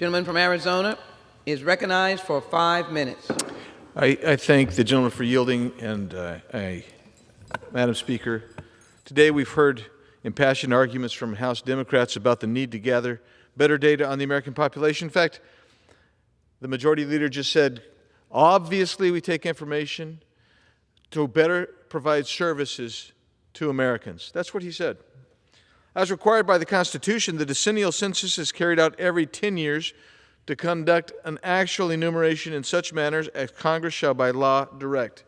Gentleman from Arizona is recognized for 5 minutes. I thank the gentleman for yielding, and Madam Speaker, today we've heard impassioned arguments from House Democrats about the need to gather better data on the American population. In fact, the Majority Leader just said, obviously we take information to better provide services to Americans. That's what he said. As required by the Constitution, the decennial census is carried out every 10 years to conduct an actual enumeration in such manners as Congress shall by law direct.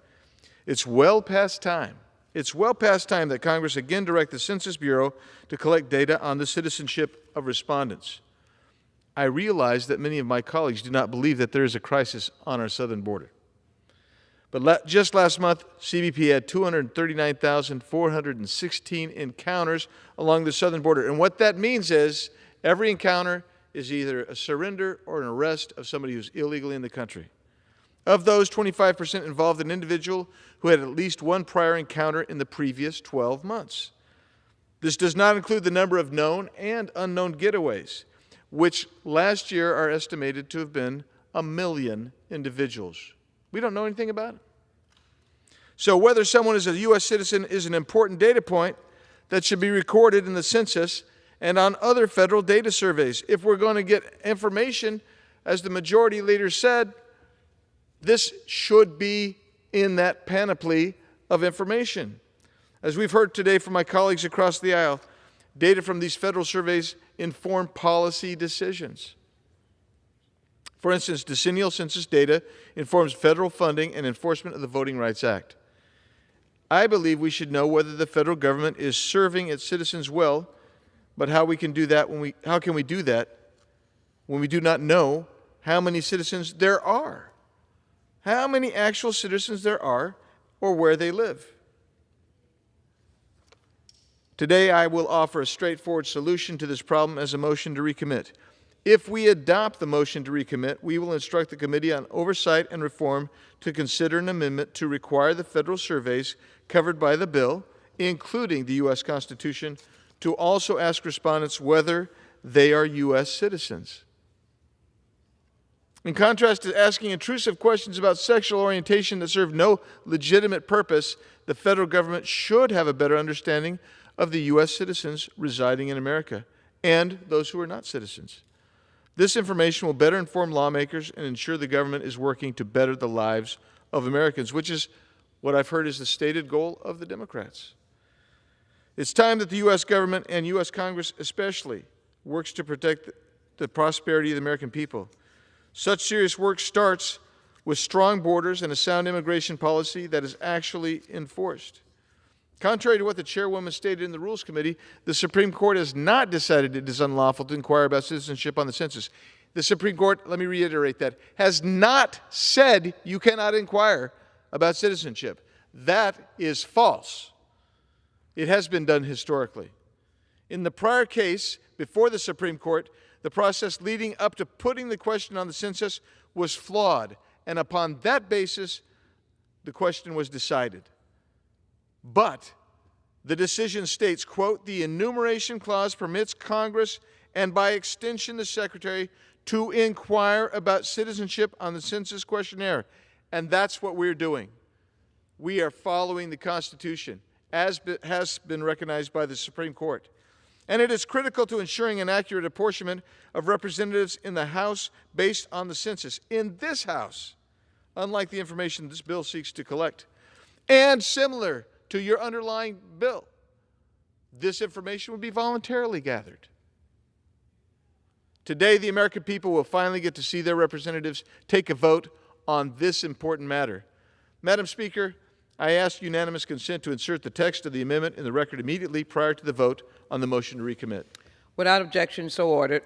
It's well past time. It's well past time that Congress again direct the Census Bureau to collect data on the citizenship of respondents. I realize that many of my colleagues do not believe that there is a crisis on our southern border. But just last month, CBP had 239,416 encounters along the southern border. And what that means is every encounter is either a surrender or an arrest of somebody who's illegally in the country. Of those, 25% involved an individual who had at least one prior encounter in the previous 12 months. This does not include the number of known and unknown getaways, which last year are estimated to have been 1 million individuals. We don't know anything about it. So whether someone is a U.S. citizen is an important data point that should be recorded in the census and on other federal data surveys. If we're going to get information, as the Majority Leader said, this should be in that panoply of information. As we've heard today from my colleagues across the aisle, data from these federal surveys inform policy decisions. For instance, decennial census data informs federal funding and enforcement of the Voting Rights Act. I believe we should know whether the federal government is serving its citizens well, but how can we do that when we do not know how many citizens there are? How many actual citizens there are or where they live? Today, I will offer a straightforward solution to this problem as a motion to recommit. If we adopt the motion to recommit, we will instruct the Committee on Oversight and Reform to consider an amendment to require the federal surveys covered by the bill, including the U.S. Constitution, to also ask respondents whether they are U.S. citizens. In contrast to asking intrusive questions about sexual orientation that serve no legitimate purpose, the federal government should have a better understanding of the U.S. citizens residing in America and those who are not citizens. This information will better inform lawmakers and ensure the government is working to better the lives of Americans, which is what I've heard is the stated goal of the Democrats. It's time that the U.S. government and U.S. Congress especially works to protect the prosperity of the American people. Such serious work starts with strong borders and a sound immigration policy that is actually enforced. Contrary to what the chairwoman stated in the Rules Committee, the Supreme Court has not decided it is unlawful to inquire about citizenship on the census. The Supreme Court, let me reiterate that, has not said you cannot inquire about citizenship. That is false. It has been done historically. In the prior case before the Supreme Court, the process leading up to putting the question on the census was flawed, and upon that basis, the question was decided. But the decision states, quote, the enumeration clause permits Congress and by extension the Secretary to inquire about citizenship on the census questionnaire. And that's what we're doing. We are following the Constitution, as has been recognized by the Supreme Court. And it is critical to ensuring an accurate apportionment of representatives in the House based on the census. In this House, unlike the information this bill seeks to collect, and similar to your underlying bill, this information will be voluntarily gathered. Today, the American people will finally get to see their representatives take a vote on this important matter. Madam Speaker, I ask unanimous consent to insert the text of the amendment in the record immediately prior to the vote on the motion to recommit. Without objection, so ordered.